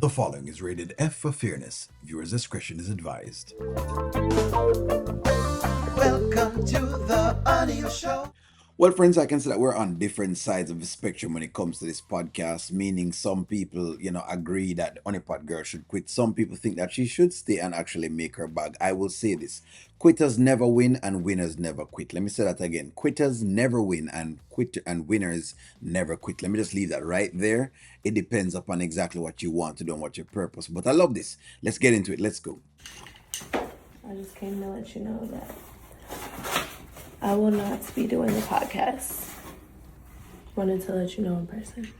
The following is rated F for fairness. Viewers' discretion is advised. Welcome to the audio show. Well, friends, I can say that we're on different sides of the spectrum when it comes to this podcast, meaning some people, agree that the Honeypot girl should quit. Some people think that she should stay and actually make her bag. I will say this: quitters never win and winners never quit. Let me say that again. Quitters never win and winners never quit. Let me just leave that right there. It depends upon exactly what you want to do and what your purpose. But I love this. Let's get into it. Let's go. I just came to let you know that I will not be doing the podcast. Wanted to let you know in person.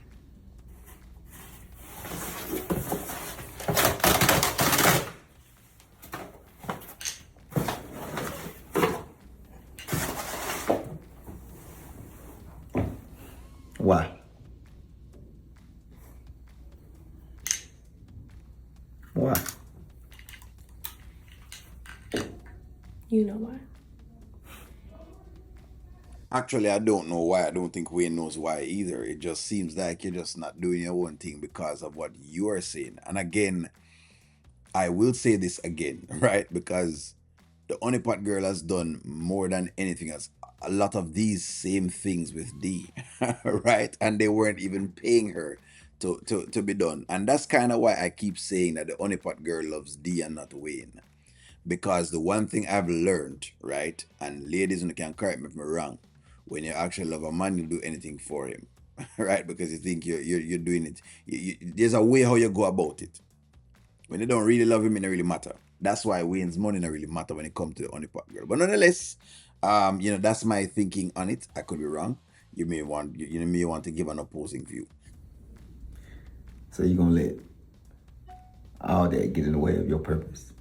Why? Why? You know why. Actually, I don't know why. I don't think Wayne knows why either. It just seems like you're just not doing your own thing because of what you are saying. And again, I will say this again, right? Because the Honeypot girl has done more than anything else. A lot of these same things with D, right? And they weren't even paying her to be done. And that's kind of why I keep saying that the Honeypot girl loves D and not Wayne. Because the one thing I've learned, right? And ladies, you can correct me if I'm wrong, when you actually love a man, you do anything for him, right? Because you think you're doing it. There's a way how you go about it. When you don't really love him, it don't really matter. That's why Wayne's money don't really matter when it comes to the Honeypot girl. But nonetheless, that's my thinking on it. I could be wrong. You may want to give an opposing view. So you're gonna let all that get in the way of your purpose?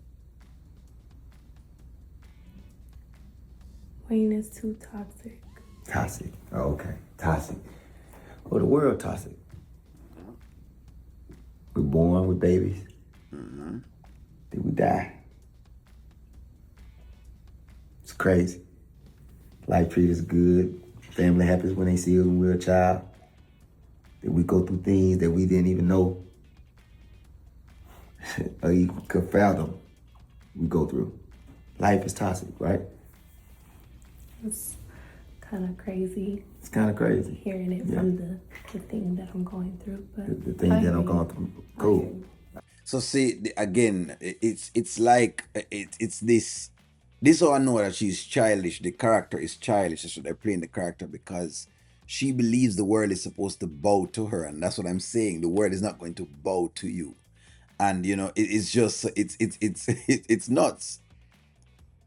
Wayne is too toxic. Toxic. Oh, okay. Toxic. Oh, the world toxic. We're born with babies. Then we die. It's crazy. Life treats us good. Family happens when they see us when we're a child. Then we go through things that we didn't even know or you could fathom we go through. Life is toxic, right? It's kind of crazy It's kind of crazy. hearing it from the thing that I'm going through. But The things I that I'm hear going you. through. I Cool. hear you. So see, again, it's like it's this. This how I know that she's childish. The character is childish. So they're playing the character because she believes the world is supposed to bow to her, and that's what I'm saying. The world is not going to bow to you, and it's just it's nuts.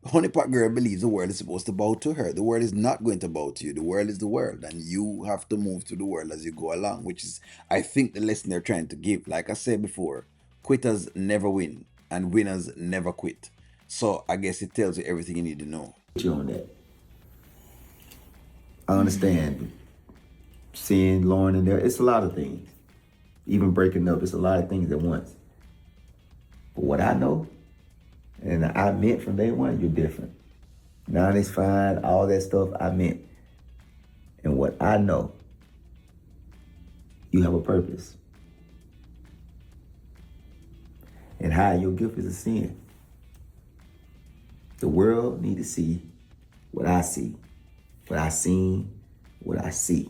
Honeypot girl believes the world is supposed to bow to her. The world is not going to bow to you. The world is the world, and you have to move to the world as you go along, which is, I think, the lesson they're trying to give. Like I said before, quitters never win, and winners never quit. So I guess it tells you everything you need to know. You on that. I understand seeing Lauren in there. It's a lot of things. Even breaking up, it's a lot of things at once. But what I know, and I meant from day one, you're different. Now it's fine, all that stuff I meant. And what I know, you have a purpose. And hiding your gift is a sin. The world need to see what I see, what I seen, what I see.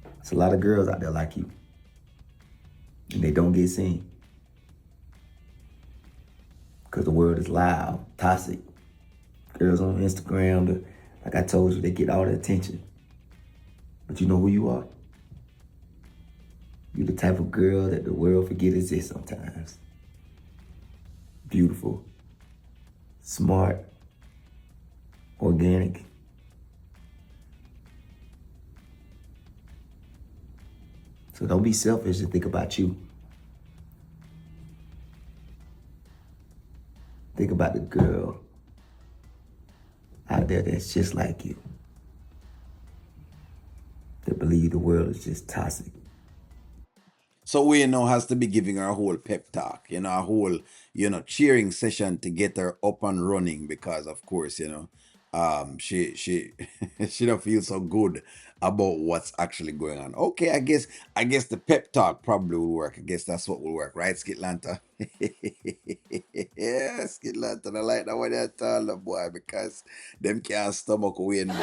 There's a lot of girls out there like you, and they don't get seen because the world is loud, toxic. Girls on Instagram, like I told you, they get all the attention. But you know who you are? You're the type of girl that the world forget exists sometimes. Beautiful, smart, organic. So don't be selfish and think about you. Think about the girl out there that's just like you. That believe the world is just toxic. So we has to be giving her a whole pep talk, a whole, cheering session to get her up and running because, of course, She she don't feel so good about what's actually going on. Okay, I guess the pep talk probably will work. I guess that's what will work, right, Skitlanta? Yeah, Skitlanta. I like that one you tell the boy because them can't stomach Wayne boy.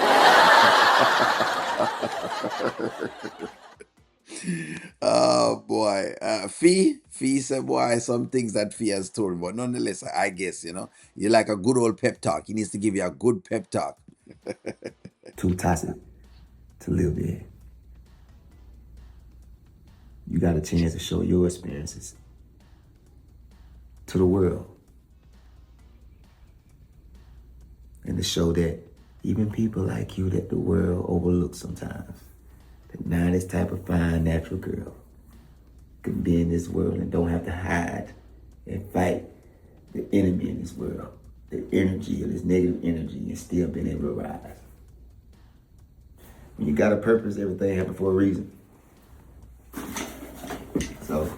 Oh boy. Fee said boy some things that Fee has told, but nonetheless, I guess, you like a good old pep talk. He needs to give you a good pep talk. Too toxic to live there. You got a chance to show your experiences to the world and to show that even people like you that the world overlooks sometimes, that now this type of fine natural girl can be in this world and don't have to hide and fight the enemy in this world, the energy of this negative energy, and still being able to rise. When you got a purpose, everything happens for a reason. So,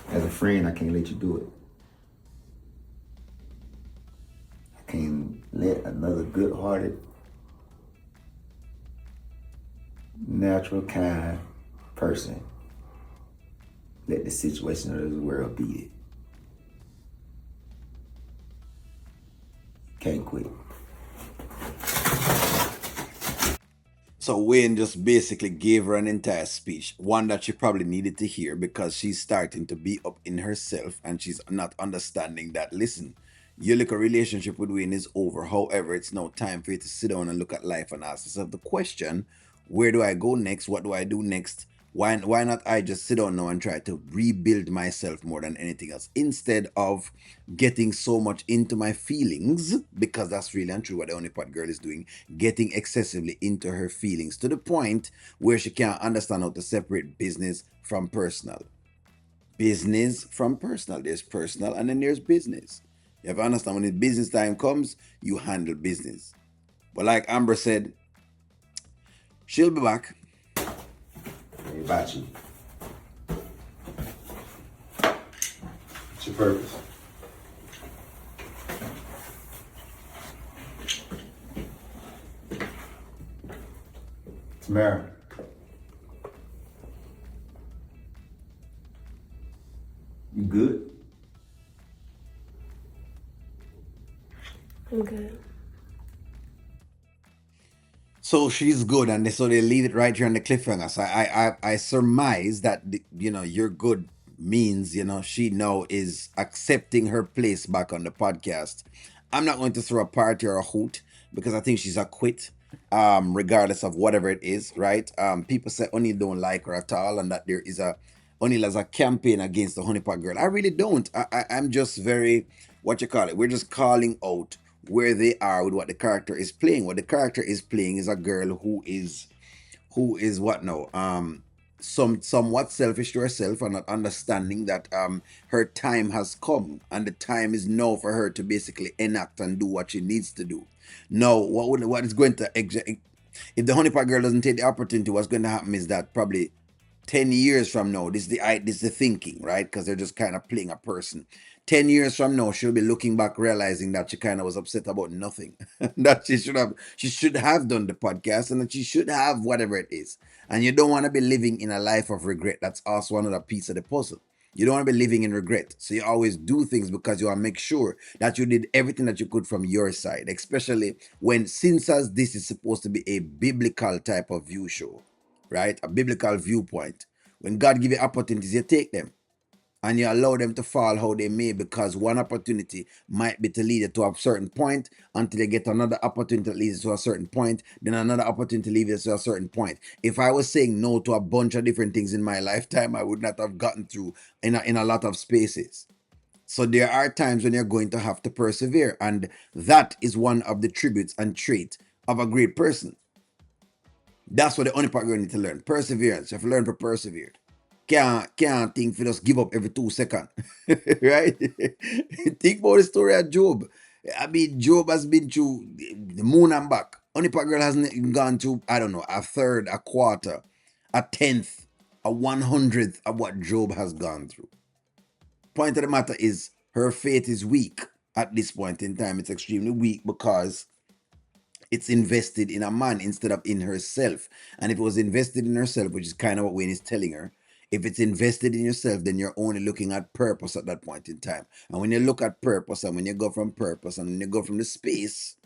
as a friend, I can't let you do it. I can't let another good-hearted, natural, kind person let the situation of this world beat it. Can't quit. So Wayne just basically gave her an entire speech, one that she probably needed to hear because she's starting to be up in herself and she's not understanding that. Listen, your little relationship with Wayne is over. However, it's now time for you to sit down and look at life and ask yourself the question: where do I go next? What do I do next? Why not I just sit down now and try to rebuild myself more than anything else instead of getting so much into my feelings, because that's really and true what the only pot girl is doing, getting excessively into her feelings to the point where she can't understand how to separate business from personal. Business from personal. There's personal and then there's business. You have to understand when the business time comes, you handle business. But like Amber said, she'll be back. Ain't about you. What's your purpose? Tamara. You good? I'm good. So she's good, and so they leave it right here on the cliffhanger. So I surmise that you're good means she now is accepting her place back on the podcast. I'm not going to throw a party or a hoot because I think she's a quit, regardless of whatever it is, right? People say Oni don't like her at all, and that there is a O'Neill as a campaign against the honeypot girl. I really don't. I'm just very, what you call it. We're just calling out where they are with what the character is playing. What the character is playing is a girl who is what now? Somewhat selfish to herself and not understanding that her time has come and the time is now for her to basically enact and do what she needs to do. Now, what is going to if the honeypot girl doesn't take the opportunity, what's going to happen is that probably 10 years from now, this is the thinking, right? Because they're just kind of playing a person. 10 years from now, she'll be looking back realizing that she kind of was upset about nothing. That she should have done the podcast and that she should have whatever it is. And you don't want to be living in a life of regret. That's also another piece of the puzzle. You don't want to be living in regret. So you always do things because you want to make sure that you did everything that you could from your side, especially when, since as this is supposed to be a biblical type of view show, right? A biblical viewpoint. When God give you opportunities, you take them and you allow them to fall how they may, because one opportunity might be to lead you to a certain point until you get another opportunity that leads you to a certain point, then another opportunity leads you to a certain point. If I was saying no to a bunch of different things in my lifetime, I would not have gotten through in a lot of spaces. So there are times when you're going to have to persevere, and that is one of the tributes and traits of a great person. That's what the only part you're going to need to learn. Perseverance. You have to learn to persevere. Can't think for just give up every 2 seconds. Right? Think about the story of Job. I mean, Job has been through the moon and back. Only part girl hasn't even gone through, I don't know, a third, a quarter, a tenth, a 100th of what Job has gone through. Point of the matter is, her faith is weak. at this point in time. It's extremely weak because it's invested in a man instead of in herself. And if it was invested in herself, which is kind of what Wayne is telling her, if it's invested in yourself, then you're only looking at purpose at that point in time. And when you look at purpose, and when you go from purpose, and when you go from the space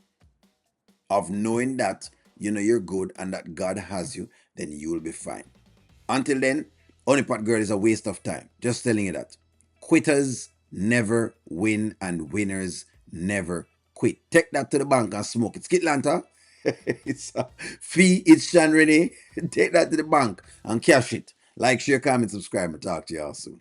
of knowing that you know you're good and that God has you, then you will be fine. Until then, Honeypot Girl is a waste of time. Just telling you that. Quitters never win and winners never quit. Take that to the bank and smoke it. Skitlanta. It's fee, it's Sean Renee. Take that to the bank and cash it. Like, share, comment, subscribe, and talk to y'all soon.